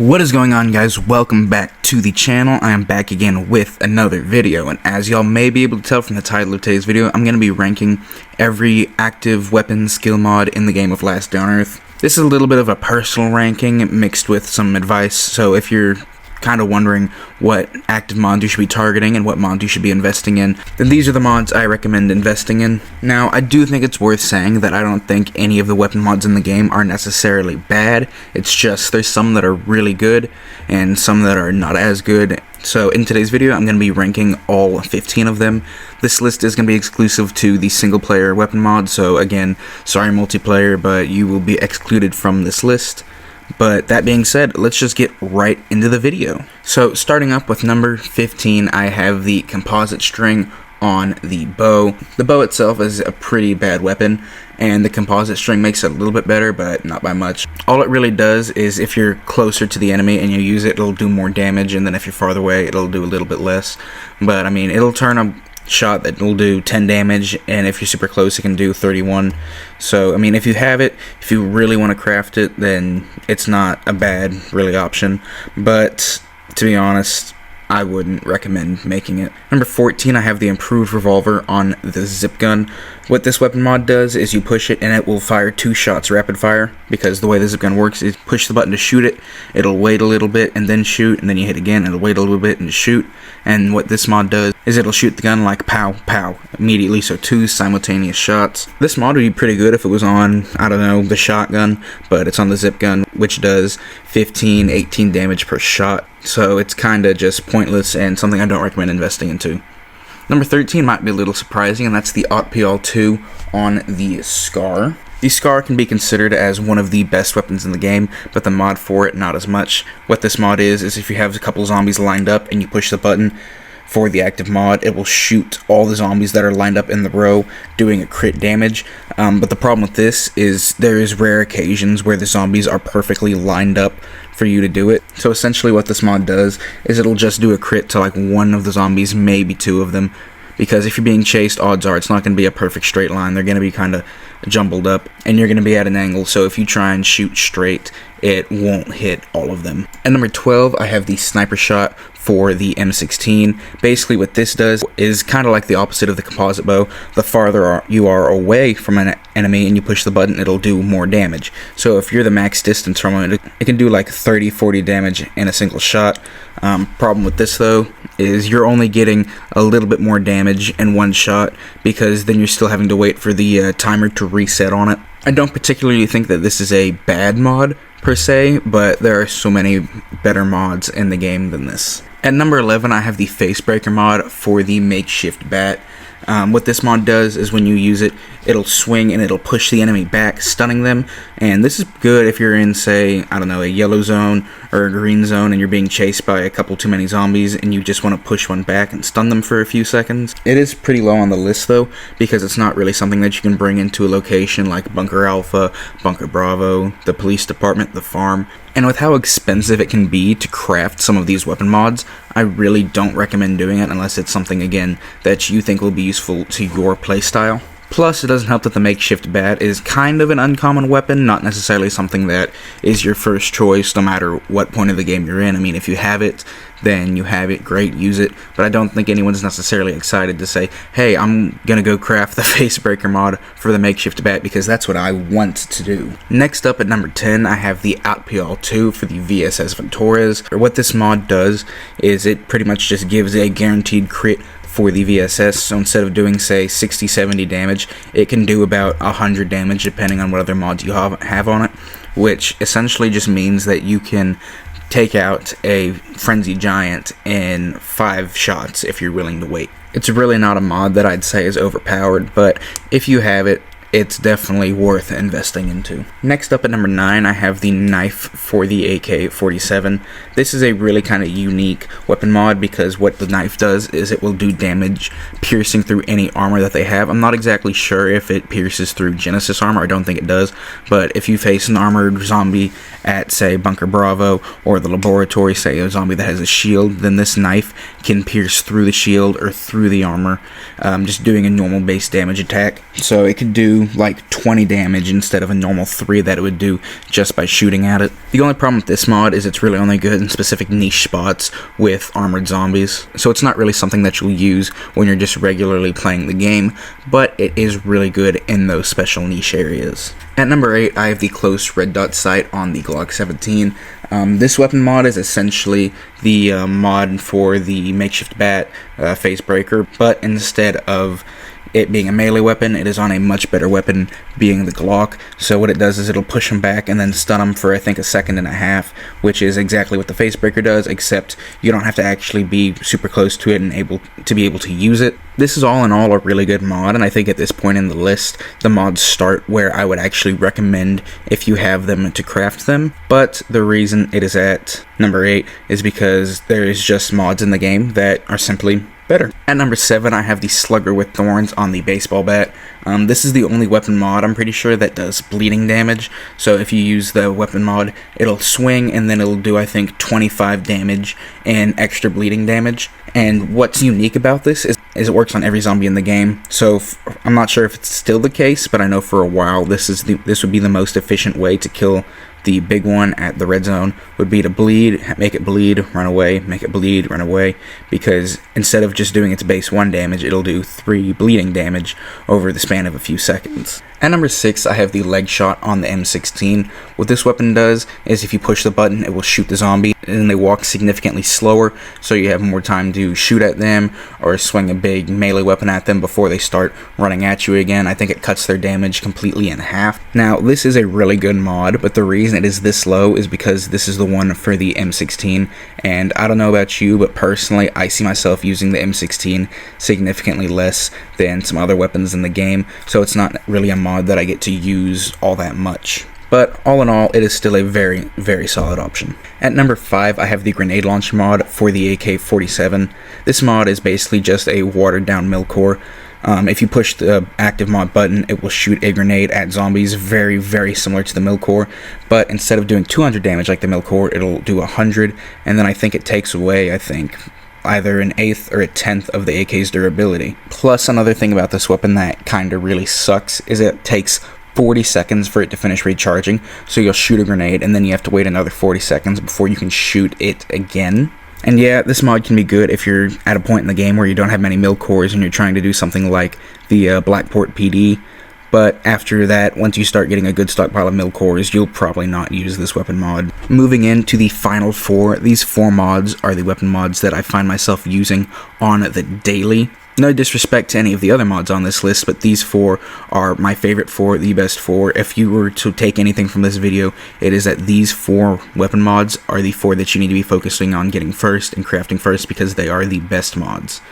What is going on, guys? Welcome back to the channel. I am back again with another video, and as y'all may be able to tell from the title of today's video, I'm going to be ranking every active weapon skill mod in the game of Last Day on Earth. This is a little bit of a personal ranking mixed with some advice, so if you're kind of wondering what active mods you should be targeting and what mods you should be investing in, then these are the mods I recommend investing in. Now, I do think it's worth saying that I don't think any of the weapon mods in the game are necessarily bad. It's just there's some that are really good and some that are not as good. So in today's video, I'm going to be ranking all 15 of them. This list is going to be exclusive to the single player weapon mod, so again, sorry multiplayer, but you will be excluded from this list. But that being said, let's just get right into the video. So starting up with number 15, I have the composite string on the bow. The bow itself is a pretty bad weapon, and the composite string makes it a little bit better, but not by much. All it really does is if you're closer to the enemy and you use it, it'll do more damage, and then if you're farther away, it'll do a little bit less. But I mean, it'll turn a shot that will do 10 damage, and if you're super close it can do 31. So I mean, if you have it, if you really want to craft it, then it's not a bad really option, but to be honest, I wouldn't recommend making it. Number 14, I have the improved revolver on the zip gun. What this weapon mod does is you push it and it will fire 2 shots rapid fire, because the way the zip gun works is push the button to shoot it, it'll wait a little bit and then shoot, and then you hit again, it'll wait a little bit and shoot. And what this mod does is it'll shoot the gun like pow pow immediately, so 2 simultaneous shots. This mod would be pretty good if it was on, I don't know, the shotgun, but it's on the zip gun, which does 15-18 damage per shot. So it's kinda just pointless and something I don't recommend investing into. Number 13 might be a little surprising, and that's the AUTPL2 on the Scar. The Scar can be considered as one of the best weapons in the game, but the mod for it, not as much. What this mod is if you have a couple zombies lined up and you push the button for the active mod, it will shoot all the zombies that are lined up in the row, doing a crit damage. But the problem with this is there is rare occasions where the zombies are perfectly lined up for you to do it. So essentially what this mod does is it'll just do a crit to like one of the zombies, maybe 2 of them. Because if you're being chased, odds are it's not going to be a perfect straight line. They're going to be kind of jumbled up, and you're going to be at an angle, so if you try and shoot straight, it won't hit all of them. At number 12, I have the sniper shot for the M16. Basically what this does is kind of like the opposite of the composite bow. The farther you are away from an enemy and you push the button, it'll do more damage. So if you're the max distance from it, it can do like 30-40 damage in a single shot. Problem with this though is you're only getting a little bit more damage in one shot, because then you're still having to wait for the timer to reset on it. I don't particularly think that this is a bad mod per se, but there are so many better mods in the game than this. At number 11, I have the Facebreaker mod for the makeshift bat. What this mod does is when you use it, it'll swing and it'll push the enemy back, stunning them. And this is good if you're in, say, I don't know, a yellow zone or a green zone and you're being chased by a couple too many zombies and you just want to push one back and stun them for a few seconds. It is pretty low on the list though, because it's not really something that you can bring into a location like Bunker Alpha, Bunker Bravo, the police department, the farm. And with how expensive it can be to craft some of these weapon mods, I really don't recommend doing it unless it's something, again, that you think will be useful to your playstyle. Plus, it doesn't help that the makeshift bat is kind of an uncommon weapon, not necessarily something that is your first choice no matter what point of the game you're in. I mean, if you have it, then you have it, great, use it. But I don't think anyone's necessarily excited to say, hey, I'm gonna go craft the Facebreaker mod for the makeshift bat, because that's what I want to do. Next up at number 10, I have the AUTPL2 for the VSS Ventores. What this mod does is it pretty much just gives a guaranteed crit for the VSS, so instead of doing, say, 60-70 damage, it can do about 100 damage depending on what other mods you have on it, which essentially just means that you can take out a Frenzy Giant in 5 shots if you're willing to wait. It's really not a mod that I'd say is overpowered, but if you have it, it's definitely worth investing into. Next up at number 9, I have the knife for the AK-47. This is a really kind of unique weapon mod, because what the knife does is it will do damage piercing through any armor that they have. I'm not exactly sure if it pierces through Genesis armor, I don't think it does, but if you face an armored zombie at, say, Bunker Bravo or the laboratory, say a zombie that has a shield, then this knife can pierce through the shield or through the armor, just doing a normal base damage attack. So it could do do like 20 damage instead of a normal 3 that it would do just by shooting at it. The only problem with this mod is it's really only good in specific niche spots with armored zombies, so it's not really something that you'll use when you're just regularly playing the game, but it is really good in those special niche areas. At number 8, I have the close red dot sight on the Glock 17. This weapon mod is essentially the mod for the makeshift bat face breaker, but instead of it being a melee weapon, it is on a much better weapon, being the Glock. So what it does is it'll push them back and then stun them for I think a second and a half, which is exactly what the facebreaker does, except you don't have to actually be super close to it and be able to use it. This is all in all a really good mod, and I think at this point in the list, the mods start where I would actually recommend if you have them to craft them. But the reason it is at number 8 is because there is just mods in the game that are simply better. At number 7, I have the Slugger with Thorns on the baseball bat. This is the only weapon mod, I'm pretty sure, that does bleeding damage. So if you use the weapon mod, it'll swing and then it'll do, I think, 25 damage and extra bleeding damage. And what's unique about this is it works on every zombie in the game. So I'm not sure if it's still the case, but I know for a while this would be the most efficient way to kill the big one at the red zone, would be to bleed, make it bleed, run away, make it bleed, run away, because instead of just doing its base 1 damage, it'll do 3 bleeding damage over the span of a few seconds. At number 6, I have the leg shot on the M16. What this weapon does is if you push the button, it will shoot the zombie, and they walk significantly slower, so you have more time to shoot at them or swing a big melee weapon at them before they start running at you again. I think it cuts their damage completely in half. Now, this is a really good mod, but the reason it is this low is because this is the one for the M16, and I don't know about you, but personally, I see myself using the M16 significantly less than some other weapons in the game, so it's not really a mod that I get to use all that much. But all in all, it is still a very, very solid option. At number 5, I have the grenade launcher mod for the AK-47. This mod is basically just a watered down Milcore. If you push the active mod button, it will shoot a grenade at zombies, very, very similar to the Milcore, but instead of doing 200 damage like the Milcore, it'll do 100, and then I think it takes away, either an 1/8 or a 1/10 of the AK's durability. Plus, another thing about this weapon that kinda really sucks is it takes 40 seconds for it to finish recharging, so you'll shoot a grenade and then you have to wait another 40 seconds before you can shoot it again. And yeah, this mod can be good if you're at a point in the game where you don't have many Milcores and you're trying to do something like the Blackport PD, but after that, once you start getting a good stockpile of Milcores, you'll probably not use this weapon mod. Moving into the final 4, these 4 mods are the weapon mods that I find myself using on the daily. No disrespect to any of the other mods on this list, but these 4 are my favorite 4, the best 4. If you were to take anything from this video, it is that these 4 weapon mods are the 4 that you need to be focusing on getting first and crafting first, because they are the best mods.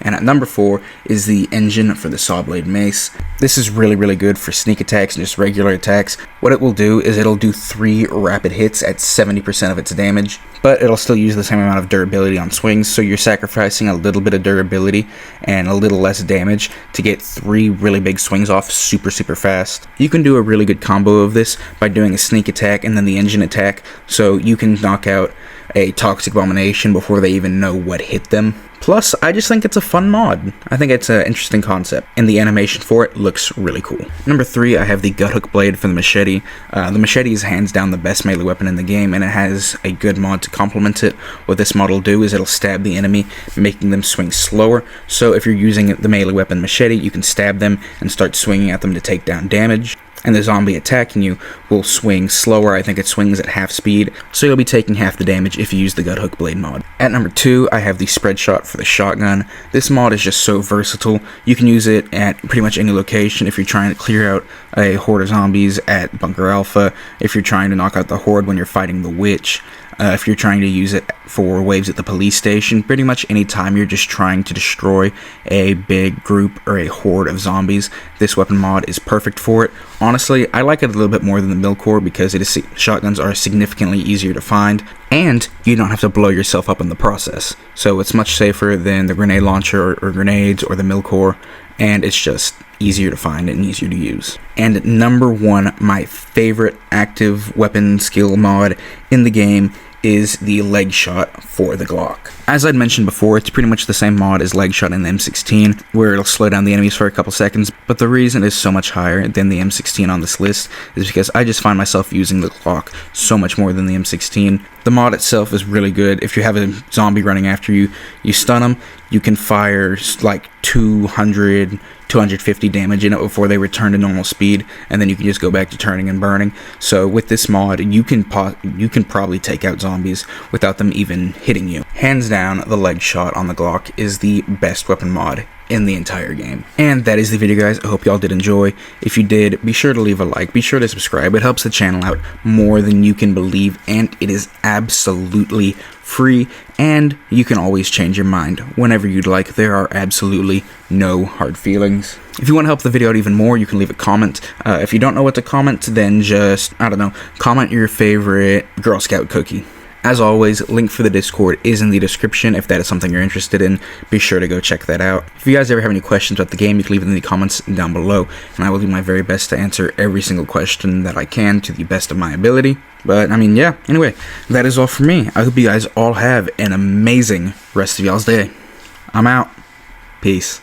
And at number 4 is the engine for the Sawblade Mace. This is really, really good for sneak attacks and just regular attacks. What it will do is it'll do 3 rapid hits at 70% of its damage, but it'll still use the same amount of durability on swings, so you're sacrificing a little bit of durability and a little less damage to get 3 really big swings off super, super fast. You can do a really good combo of this by doing a sneak attack and then the engine attack, so you can knock out a Toxic Abomination before they even know what hit them. Plus, I just think it's a fun mod. I think it's an interesting concept, and the animation for it looks really cool. Number 3, I have the Gut Hook Blade for the Machete. The Machete is hands down the best melee weapon in the game, and it has a good mod to complement it. What this mod will do is it'll stab the enemy, making them swing slower. So if you're using the melee weapon Machete, you can stab them and start swinging at them to take down damage. And the zombie attacking you will swing slower. I think it swings at half speed, so you'll be taking half the damage if you use the Gut Hook Blade mod. At number 2, I have the Spread Shot for the shotgun. This mod is just so versatile. You can use it at pretty much any location if you're trying to clear out a horde of zombies at Bunker Alpha, if you're trying to knock out the horde when you're fighting the witch, if you're trying to use it for waves at the police station, pretty much any time you're just trying to destroy a big group or a horde of zombies, this weapon mod is perfect for it. Honestly, I like it a little bit more than the Milcore because shotguns are significantly easier to find, and you don't have to blow yourself up in the process. So it's much safer than the grenade launcher or grenades or the Milcore, and it's just easier to find and easier to use. And number 1, my favorite active weapon skill mod in the game is the leg shot for the Glock. As I'd mentioned before, it's pretty much the same mod as leg shot in the M16, where it'll slow down the enemies for a couple seconds, but the reason it's so much higher than the M16 on this list is because I just find myself using the Glock so much more than the M16. The mod itself is really good. If you have a zombie running after you, you stun them, you can fire like 250 damage in it before they return to normal speed, and then you can just go back to turning and burning. So with this mod, you can probably take out zombies without them even hitting you. Hands down, the leg shot on the Glock is the best weapon mod in the entire game. And that is the video, guys. I hope y'all did enjoy. If you did, be sure to leave a like, be sure to subscribe. It helps the channel out more than you can believe, and it is absolutely free, and you can always change your mind whenever you'd like. There are absolutely no hard feelings. If you want to help the video out even more, you can leave a comment. If you don't know what to comment, then just, I don't know, comment your favorite Girl Scout cookie. As always, link for the Discord is in the description. If that is something you're interested in, be sure to go check that out. If you guys ever have any questions about the game, you can leave them in the comments down below, and I will do my very best to answer every single question that I can to the best of my ability. But, I mean, yeah, anyway, that is all for me. I hope you guys all have an amazing rest of y'all's day. I'm out. Peace.